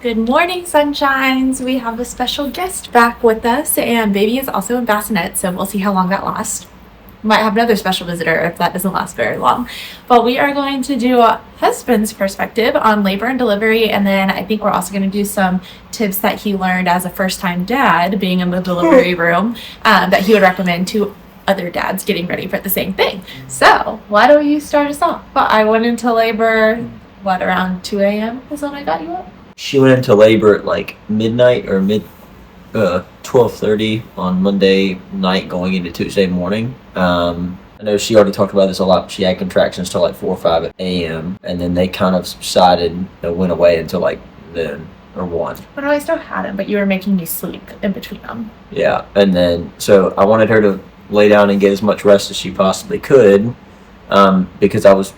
Good morning, sunshines. We have a special guest back with us, and baby is also in bassinet, so we'll see how long that lasts. Might have another special visitor if that doesn't last very long. But we are going to do a husband's perspective on labor and delivery, and then I think we're also going to do some tips that he learned as a first-time dad being in the delivery room that he would recommend to other dads getting ready for the same thing. So why don't you start us off? Well, I went into labor, around 2 a.m. is when I got you up? She went into labor at like midnight or 12:30 on Monday night going into Tuesday morning. I know she already talked about this a lot, but she had contractions till like 4 or 5 a.m. and then they kind of subsided, went away until like noon or 1. But I still had them, but you were making me sleep in between them. Yeah, and then so I wanted her to lay down and get as much rest as she possibly could, because I was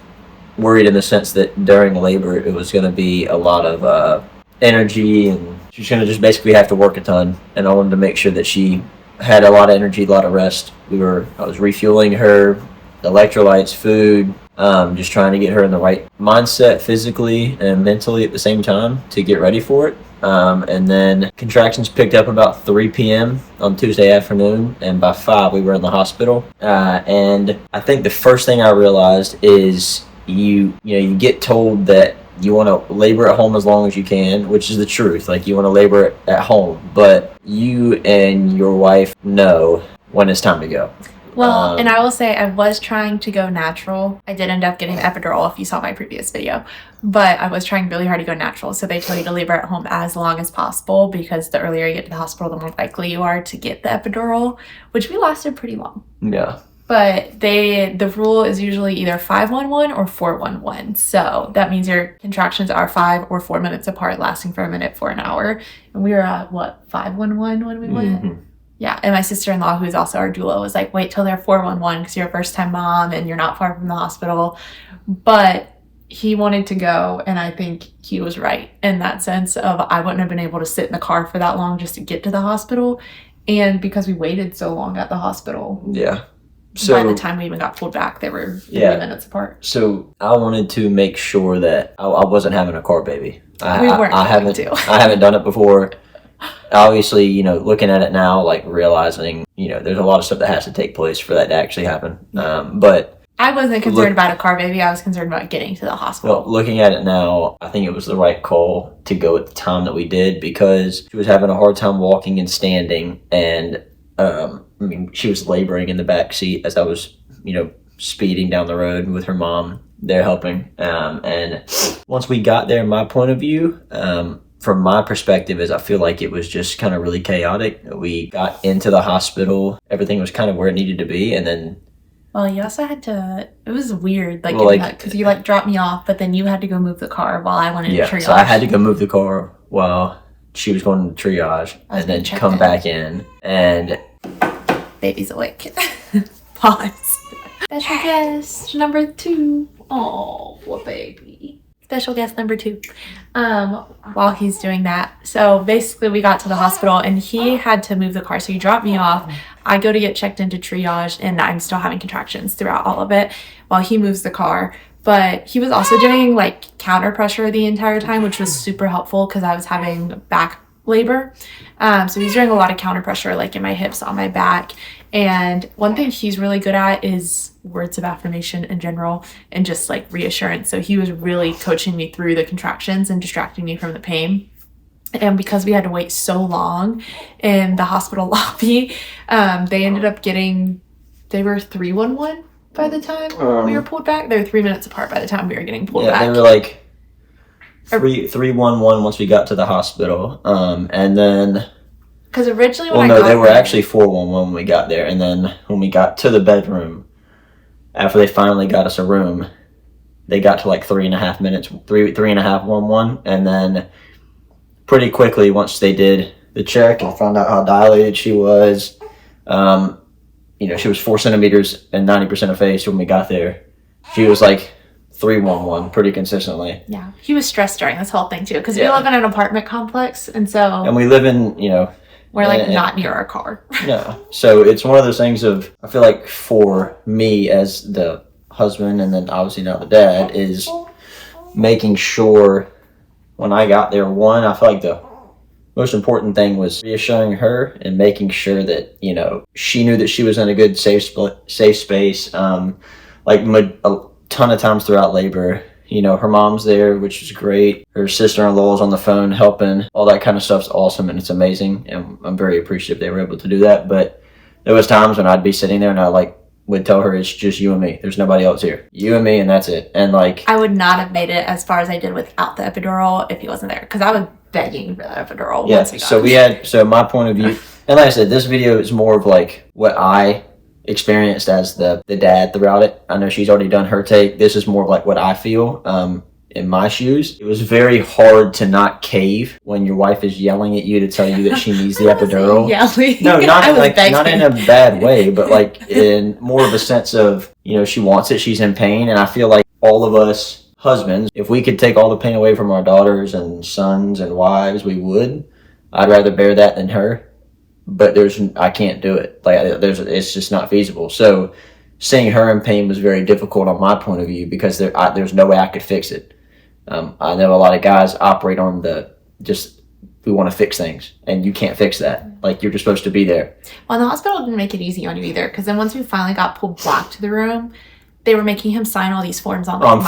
worried in the sense that during labor it was going to be a lot of energy, and she's going to just basically have to work a ton, and I wanted to make sure that she had a lot of energy, a lot of rest. I was refueling her, electrolytes, food, just trying to get her in the right mindset physically and mentally at the same time to get ready for it. And then contractions picked up about 3 p.m. on Tuesday afternoon, and by 5 we were in the hospital. And I think the first thing I realized is you get told that you want to labor at home as long as you can, which is the truth. Like, you want to labor at home, but you and your wife know when it's time to go. Well, and I will say I was trying to go natural. I did end up getting an epidural if you saw my previous video, but I was trying really hard to go natural. So they tell you to labor at home as long as possible because the earlier you get to the hospital, the more likely you are to get the epidural, which we lasted pretty long. Yeah. But the rule is usually either 5-1-1 or 4-1-1. So that means your contractions are 5 or 4 minutes apart, lasting for a minute for an hour. And we were at 5-1-1 when we went? Mm-hmm. Yeah, and my sister-in-law, who's also our doula, was like, wait till they're 4-1-1 because you're a first-time mom and you're not far from the hospital. But he wanted to go, and I think he was right in that sense of I wouldn't have been able to sit in the car for that long just to get to the hospital. And because we waited so long at the hospital. Yeah. So by the time we even got pulled back, they were 3 minutes apart. So I wanted to make sure that I wasn't having a car baby. We weren't I haven't done it before. Obviously, looking at it now, like realizing, there's a lot of stuff that has to take place for that to actually happen. But I wasn't concerned about a car baby. I was concerned about getting to the hospital. Well, looking at it now, I think it was the right call to go at the time that we did because she was having a hard time walking and standing, and she was laboring in the back seat as I was, speeding down the road with her mom there helping. And once we got there, my point of view, from my perspective, is I feel like it was just kind of really chaotic. We got into the hospital, everything was kind of where it needed to be, and then. Well, you also had to. It was weird, because you dropped me off, but then you had to go move the car while I went into triage. So I had to go move the car while she was going to triage, and then come back in, and baby's awake. Pause. Special guest number 2. Oh, poor baby. Special guest number 2. While he's doing that, so basically we got to the hospital and he had to move the car, so he dropped me off. I go to get checked into triage and I'm still having contractions throughout all of it while he moves the car. But he was also doing like counter pressure the entire time, which was super helpful because I was having back labor. So he's doing a lot of counter pressure, like in my hips, on my back. And one thing he's really good at is words of affirmation in general and just like reassurance. So he was really coaching me through the contractions and distracting me from the pain. And because we had to wait so long in the hospital lobby, they ended up they were 3-1-1 by the time we were pulled back. They were 3 minutes apart by the time we were getting pulled back. Yeah, they were like 3-1-1 once we got to the hospital. And then. Because originally they were actually 4-1-1 when we got there. And then when we got to the bedroom, after they finally got us a room, they got to like 3.5 minutes, 3.5-1-1. And then pretty quickly, once they did the check and found out how dilated she was, she was 4 centimeters and 90% effaced when we got there. She was like 3-1-1 pretty consistently. Yeah, he was stressed during this whole thing too because we live in an apartment complex, and we live in we're like not near our car. No, so it's one of those things of I feel like for me as the husband and then obviously now the dad is making sure when I got there. One, I feel like the most important thing was reassuring her and making sure that, you know, she knew that she was in a good safe space. Like a ton of times throughout labor, you know, her mom's there, which is great. Her sister-in-law is on the phone helping. All that kind of stuff's awesome, and it's amazing, and I'm very appreciative they were able to do that. But there was times when I'd be sitting there and I would tell her, it's just you and me. There's nobody else here. You and me, and that's it. And I would not have made it as far as I did without the epidural if he wasn't there, because I was begging for that epidural. Yeah. Once we got So my point of view, and like I said, this video is more of like what I experienced as the dad throughout it. I know she's already done her take. This is more of like what I feel in my shoes. It was very hard to not cave when your wife is yelling at you to tell you that she needs the epidural. Yelling. No, not in a bad way, but like in more of a sense of, you know, she wants it, she's in pain, and I feel like all of us husbands, if we could take all the pain away from our daughters and sons and wives, we would. I'd rather bear that than her. But I can't do it. It's just not feasible. So seeing her in pain was very difficult on my point of view, because there's no way I could fix it. I know a lot of guys operate on we want to fix things, and you can't fix that. Like, you're just supposed to be there. Well, the hospital didn't make it easy on you either, because then once we finally got pulled back to the room, they were making him sign all these forms on I'm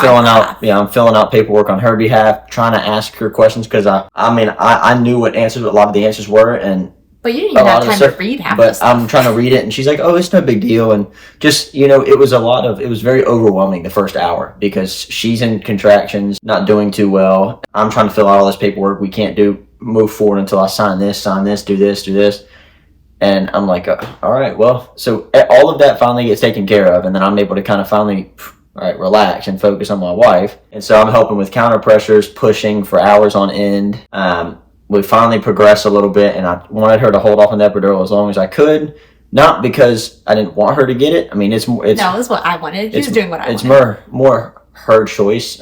filling out paperwork on her behalf, trying to ask her questions, because I knew what a lot of the answers were, and but you didn't even have time to read half the stuff. I'm trying to read it, and she's like, oh, it's no big deal. And just, you know, it was very overwhelming the first hour, because she's in contractions, not doing too well. I'm trying to fill out all this paperwork. We can't move forward until I sign this, do this. And I'm like, all right, well, so all of that finally gets taken care of, and then I'm able to kind of finally, all right, relax and focus on my wife. And so I'm helping with counter pressures, pushing for hours on end. We finally progressed a little bit, and I wanted her to hold off on the epidural as long as I could. Not because I didn't want her to get it. I mean, it's what I wanted. He was doing what I wanted. It's more her choice.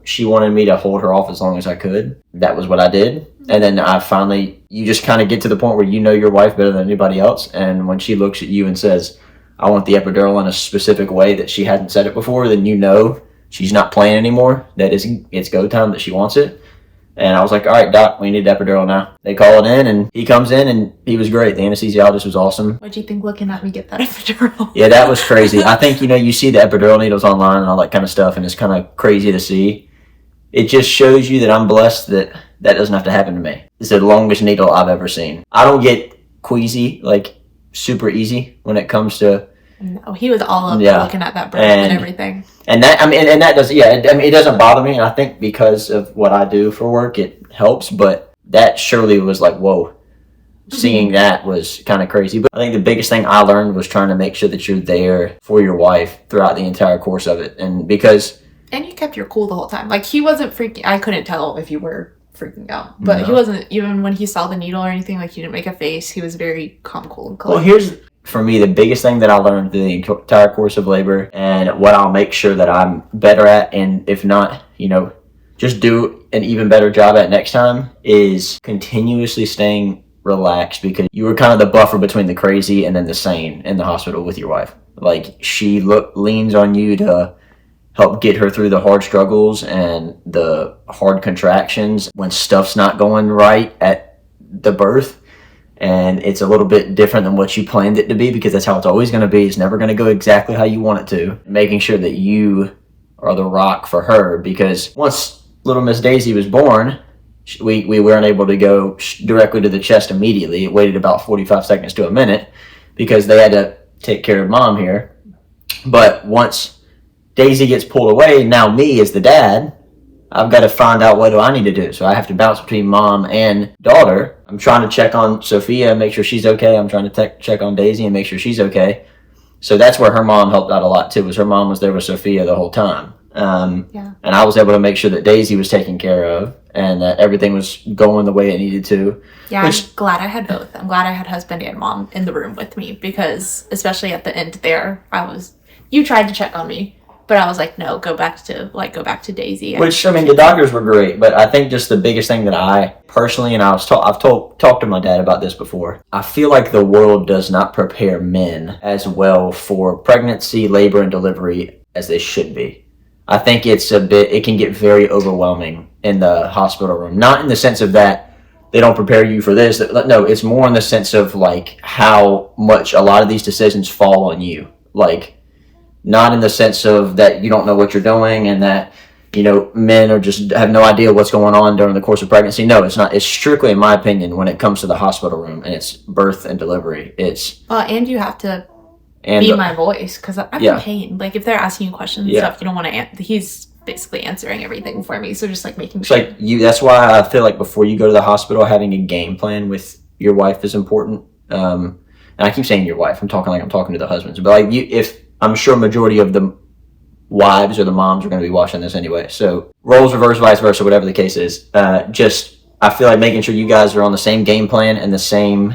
She wanted me to hold her off as long as I could. That was what I did. And then you just kind of get to the point where you know your wife better than anybody else. And when she looks at you and says, I want the epidural in a specific way that she hadn't said it before, then you know she's not playing anymore. That it's go time, that she wants it. And I was like, all right, Doc, we need the epidural now. They call it in, and he comes in, and he was great. The anesthesiologist was awesome. What'd you think looking at me get that epidural? Yeah, that was crazy. I think, you know, you see the epidural needles online and all that kind of stuff, and it's kind of crazy to see. It just shows you that I'm blessed that doesn't have to happen to me. It's the longest needle I've ever seen. I don't get queasy, like super easy when it comes to... No, he was all up looking at that birth and everything. And that, it doesn't bother me. And I think because of what I do for work, it helps. But that surely was like, whoa. Seeing that was kind of crazy. But I think the biggest thing I learned was trying to make sure that you're there for your wife throughout the entire course of it. And you kept your cool the whole time. Like, he wasn't freaking... I couldn't tell if you were freaking out. But he wasn't... Even when he saw the needle or anything, like, he didn't make a face. He was very calm, cool, and collected. Well, here's... For me, the biggest thing that I learned through the entire course of labor, and what I'll make sure that I'm better at, and if not, you know, just do an even better job at next time, is continuously staying relaxed, because you were kind of the buffer between the crazy and then the sane in the hospital with your wife. Like, she leans on you to help get her through the hard struggles and the hard contractions when stuff's not going right at the birth. And it's a little bit different than what you planned it to be, because that's how it's always going to be. It's never going to go exactly how you want it to. Making sure that you are the rock for her, because once little Miss Daisy was born, we weren't able to go directly to the chest immediately. It waited about 45 seconds to a minute, because they had to take care of Mom here. But once Daisy gets pulled away, now me as the dad, I've got to find out what do I need to do. So I have to bounce between mom and daughter. I'm trying to check on Sophia and make sure she's okay. I'm trying to check on Daisy and make sure she's okay. So that's where her mom helped out a lot too, was her mom was there with Sophia the whole time. And I was able to make sure that Daisy was taken care of and that everything was going the way it needed to. Yeah, I'm glad I had both. I'm glad I had husband and mom in the room with me, because especially at the end there, you tried to check on me. But I was like, no, go back to Daisy. Which, I mean, the doctors were great, but I think just the biggest thing that I personally, and I've talked to my dad about this before, I feel like the world does not prepare men as well for pregnancy, labor, and delivery as they should be. I think it can get very overwhelming in the hospital room. Not in the sense of that they don't prepare you for this. No, it's more in the sense of like how much a lot of these decisions fall on you. Like, not in the sense of that you don't know what you're doing and that, you know, men are just have no idea what's going on during the course of pregnancy. No, it's not. It's strictly, in my opinion, when it comes to the hospital room and it's birth and delivery. It's and you have to be my voice because I'm in pain. Like if they're asking you questions and stuff, you don't want to. He's basically answering everything for me. So just like making sure. Like you. That's why I feel like before you go to the hospital, having a game plan with your wife is important. And I keep saying your wife. I'm talking to the husbands, but like if I'm sure majority of the wives or the moms are going to be watching this anyway. So roles reverse, vice versa, whatever the case is. I feel like making sure you guys are on the same game plan and the same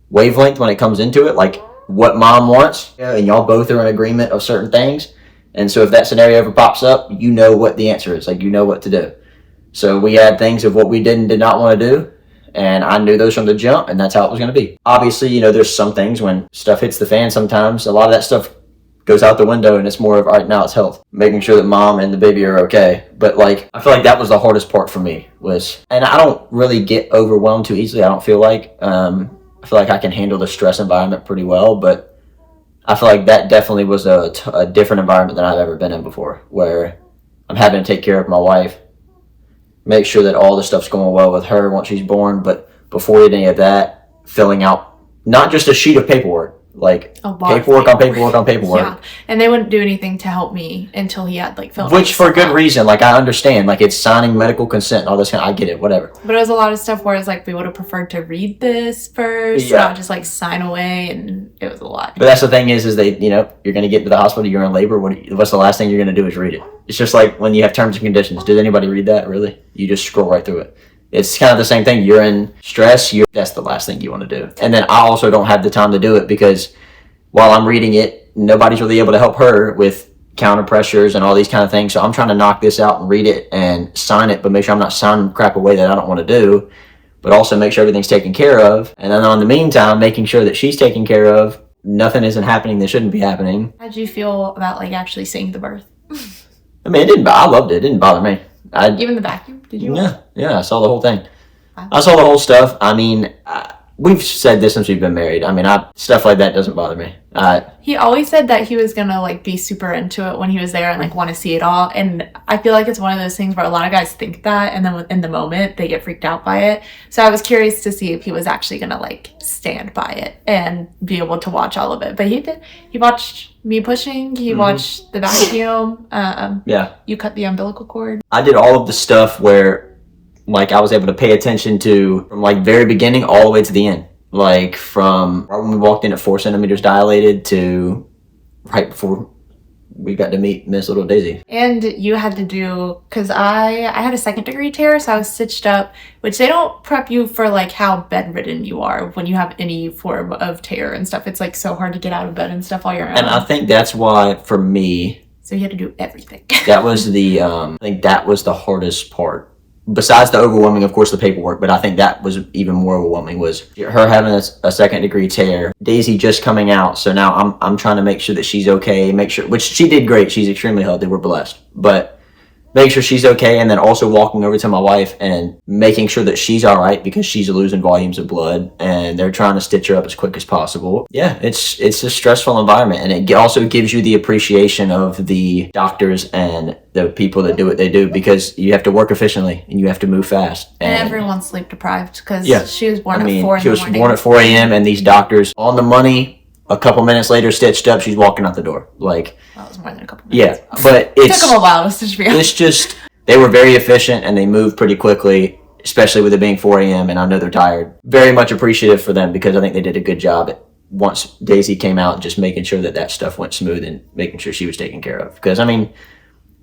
wavelength when it comes into it. Like what mom wants, and y'all both are in agreement of certain things. And so if that scenario ever pops up, you know what the answer is. Like you know what to do. So we had things of what we did not want to do. And I knew those from the jump, and that's how it was going to be. Obviously, you know, there's some things when stuff hits the fan sometimes. A lot of that stuff goes out the window, and it's more of, all right, now it's health. Making sure that mom and the baby are okay. But, like, I feel like that was the hardest part for me was, and I don't really get overwhelmed too easily, I don't feel like. I feel like I can handle the stress environment pretty well, but I feel like that definitely was a different environment than I've ever been in before, where I'm having to take care of my wife, make sure that all the stuff's going well with her once she's born, but before any of that, filling out not just a sheet of paperwork, like paperwork on paperwork. Yeah, and they wouldn't do anything to help me until he had like filled. Which for good reason, like I understand, like it's signing medical consent and all this kind. I get it, whatever. But it was a lot of stuff where it's like we would have preferred to read this first, not just like sign away, and it was a lot. But that's the thing is they, you know, you're gonna get to the hospital, you're in labor. What's the last thing you're gonna do is read it? It's just like when you have terms and conditions. Did anybody read that? Really? You just scroll right through it. It's kind of the same thing. You're in stress. That's the last thing you want to do. And then I also don't have the time to do it because while I'm reading it, nobody's really able to help her with counter pressures and all these kind of things. So I'm trying to knock this out and read it and sign it, but make sure I'm not signing crap away that I don't want to do, but also make sure everything's taken care of. And then in the meantime, making sure that she's taken care of. Nothing isn't happening that shouldn't be happening. How'd you feel about like actually seeing the birth? I mean, I loved it. It didn't bother me. Even the vacuum? Did you? Yeah, I saw the whole thing. Wow. I saw the whole stuff. I mean, we've said this since we've been married. I mean, stuff like that doesn't bother me. He always said that he was gonna like be super into it when he was there and like want to see it all. And I feel like it's one of those things where a lot of guys think that, and then in the moment they get freaked out by it. So I was curious to see if he was actually gonna like stand by it and be able to watch all of it. But he did. He watched me pushing. He watched the vacuum. You cut the umbilical cord. I did all of the stuff where, like, I was able to pay attention to from like very beginning all the way to the end. Like from right when we walked in at 4 centimeters dilated to right before we got to meet Miss Little Daisy. And you had to do, because I had a 2nd degree tear, so I was stitched up, which they don't prep you for like how bedridden you are when you have any form of tear and stuff. It's like so hard to get out of bed and stuff while you're on. And I think that's why for me. So you had to do everything. That was I think that was the hardest part. Besides the overwhelming, of course, the paperwork, but I think that was even more overwhelming was her having a 2nd degree tear, Daisy just coming out. So now I'm trying to make sure that she's okay, which she did great. She's extremely healthy. We're blessed, but make sure she's okay. And then also walking over to my wife and making sure that she's all right because she's losing volumes of blood and they're trying to stitch her up as quick as possible. Yeah, it's a stressful environment, and it also gives you the appreciation of the doctors and the people that do what they do because you have to work efficiently and you have to move fast. And everyone's sleep deprived because she was born at 4 in the morning. She was born at 4 a.m. and these doctors on the money. A couple minutes later, stitched up, she's walking out the door. Like, that was more than a couple minutes. Yeah, but it took them a while to stitch me up. It's just, they were very efficient and they moved pretty quickly, especially with it being 4 a.m. and I know they're tired. Very much appreciative for them because I think they did a good job at once Daisy came out, just making sure that stuff went smooth and making sure she was taken care of. Because, I mean,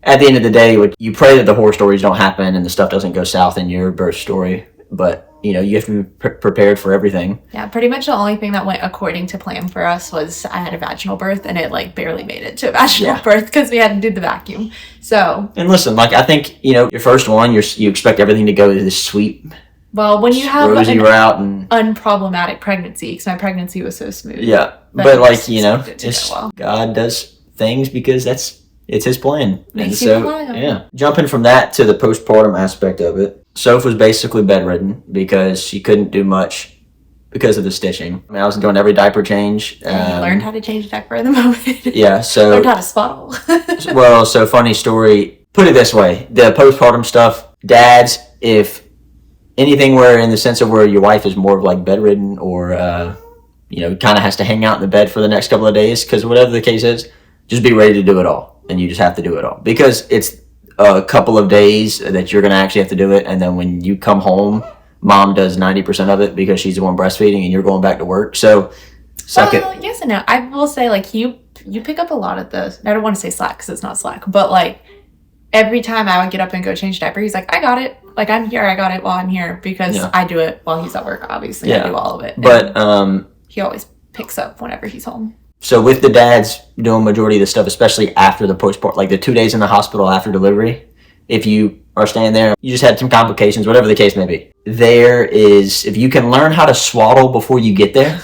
at the end of the day, you pray that the horror stories don't happen and the stuff doesn't go south in your birth story, but you know, you have to be prepared for everything. Yeah, pretty much the only thing that went according to plan for us was I had a vaginal birth, and it like barely made it to a vaginal birth because we had to do the vacuum. So. And listen, like I think, you know, your first one, you expect everything to go to this sweet. Well, when you have rosy route and unproblematic pregnancy, because my pregnancy was so smooth. Yeah, but like, you know, God does things because that's it's his plan. Makes And you so, rely on yeah. Jumping from that to the postpartum aspect of it, Soph was basically bedridden because she couldn't do much because of the stitching. I mean, I was doing every diaper change. And you learned how to change a diaper in the moment. Yeah, so... learned how to swaddle. Well, so funny story. Put it this way. The postpartum stuff, dads, if anything where in the sense of where your wife is more of like bedridden or, kind of has to hang out in the bed for the next couple of days, because whatever the case is, just be ready to do it all. And you just have to do it all. Because it's a couple of days that you're going to actually have to do it. And then when you come home, mom does 90% of it because she's the one breastfeeding and you're going back to work. So, suck it. Yes and no. I will say, like, you pick up a lot of the, I don't want to say slack because it's not slack, but like, every time I would get up and go change diaper, he's like, I got it. Like, I'm here. I got it while I'm here because I do it while he's at work, obviously. I do all of it. But, he always picks up whenever he's home. So with the dads doing majority of the stuff, especially after the postpartum, like the 2 days in the hospital after delivery, if you are staying there, you just had some complications, whatever the case may be. There is, if you can learn how to swaddle before you get there,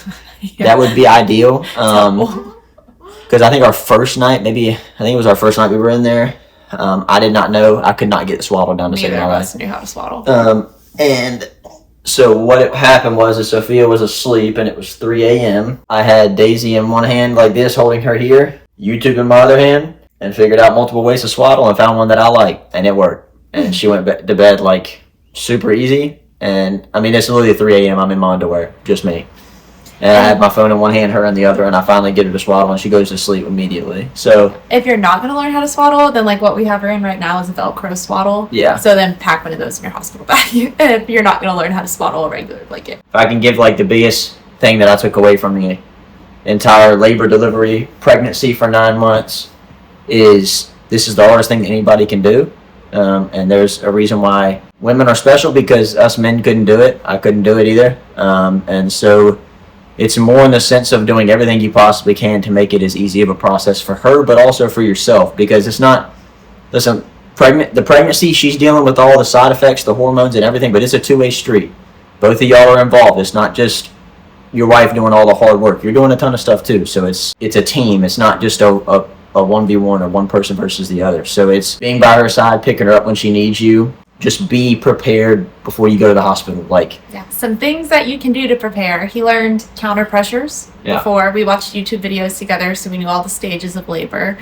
that would be ideal. Because I think our first night, I think it was our first night we were in there. I did not know. I could not get the swaddle down to save my life. Neither of us knew how to swaddle. And so what happened was that Sophia was asleep and it was 3 a.m. I had Daisy in one hand like this, holding her here. YouTube in my other hand, and figured out multiple ways to swaddle and found one that I liked, and it worked. And she went to bed like super easy. And I mean, it's literally 3 a.m. I'm in my underwear, just me. And I had my phone in one hand, her in the other, and I finally get her to swaddle, and she goes to sleep immediately. So if you're not going to learn how to swaddle, then like what we have her in right now is a Velcro swaddle. Yeah. So then pack one of those in your hospital bag if you're not going to learn how to swaddle a regular blanket. If I can give like the biggest thing that I took away from the entire labor, delivery, pregnancy for 9 months is this is the hardest thing that anybody can do. And there's a reason why women are special, because us men couldn't do it. I couldn't do it either. And so it's more in the sense of doing everything you possibly can to make it as easy of a process for her, but also for yourself, because it's not, listen, the pregnancy, she's dealing with all the side effects, the hormones and everything, but it's a two-way street. Both of y'all are involved. It's not just your wife doing all the hard work. You're doing a ton of stuff too. So it's a team. It's not just a 1v1 or one person versus the other. So it's being by her side, picking her up when she needs you. Just be prepared before you go to the hospital. Some things that you can do to prepare. He learned counter pressures before. We watched YouTube videos together, so we knew all the stages of labor.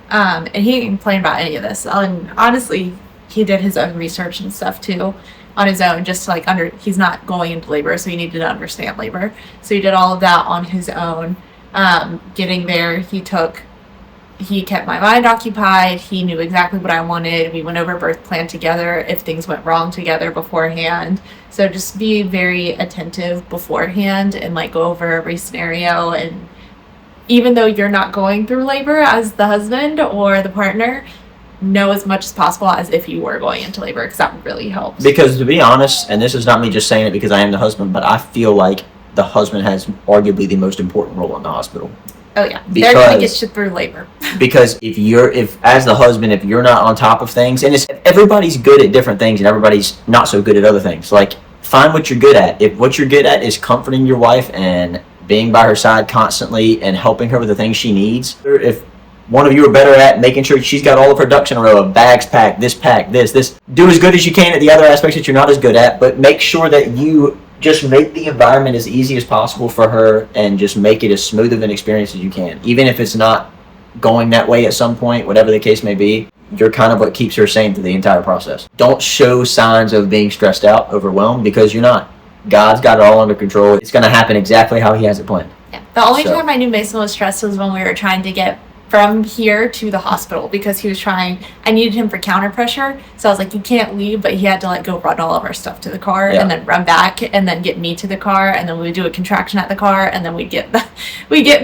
And he didn't complain about any of this. And honestly, he did his own research and stuff too on his own, just to he's not going into labor, so he needed to understand labor. So he did all of that on his own. Getting there, he kept my mind occupied. He knew exactly what I wanted. We went over birth plan together if things went wrong together beforehand. So just be very attentive beforehand and go over every scenario. And even though you're not going through labor as the husband or the partner, know as much as possible as if you were going into labor, because that really helps. Because to be honest, and this is not me just saying it because I am the husband, but I feel like the husband has arguably the most important role in the hospital. Oh yeah, they're gonna get you through labor. Because if as the husband, if you're not on top of things, and everybody's good at different things, and everybody's not so good at other things. Find what you're good at. If what you're good at is comforting your wife and being by her side constantly and helping her with the things she needs, if one of you are better at making sure she's got all of her ducks in a row of bags packed, this, do as good as you can at the other aspects that you're not as good at, but make sure that you just make the environment as easy as possible for her and just make it as smooth of an experience as you can. Even if it's not going that way at some point, whatever the case may be, you're kind of what keeps her sane through the entire process. Don't show signs of being stressed out, overwhelmed, because you're not. God's got it all under control. It's going to happen exactly how he has it planned. Yeah. The only time I knew Mason was stressed was when we were trying to get from here to the hospital, because I needed him for counter pressure. So I was like, you can't leave, but he had to go run all of our stuff to the car and then run back and then get me to the car. And then we would do a contraction at the car and then we'd get in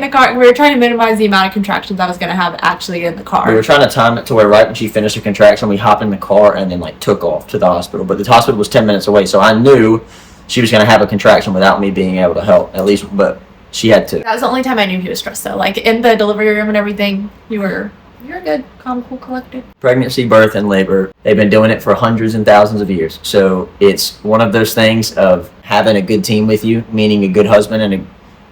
the car. We were trying to minimize the amount of contractions I was going to have actually in the car. We were trying to time it to where right when she finished her contraction, we hopped in the car and then took off to the hospital. But the hospital was 10 minutes away. So I knew she was going to have a contraction without me being able to help, at least, but she had to. That was the only time I knew he was stressed, though. In the delivery room and everything, you were good, calm, cool, collected. Pregnancy, birth, and labor, they've been doing it for hundreds and thousands of years. So it's one of those things of having a good team with you, meaning a good husband and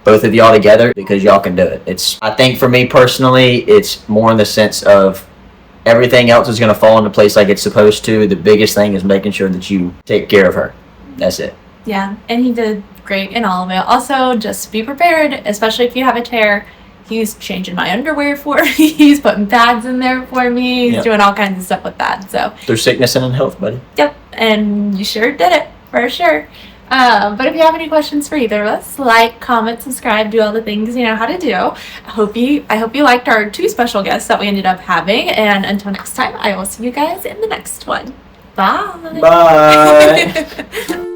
both of y'all together, because y'all can do it. I think for me personally, it's more in the sense of everything else is going to fall into place like it's supposed to. The biggest thing is making sure that you take care of her. That's it. Yeah, and he did great in all of it. Also, just be prepared, especially if you have a tear. He's changing my underwear for me. He's putting pads in there for me. He's doing all kinds of stuff with that. So through sickness and in health, buddy. Yep, and you sure did it, for sure. But if you have any questions for either of us, like, comment, subscribe, do all the things you know how to do. I hope you liked our 2 special guests that we ended up having. And until next time, I will see you guys in the next one. Bye. Bye.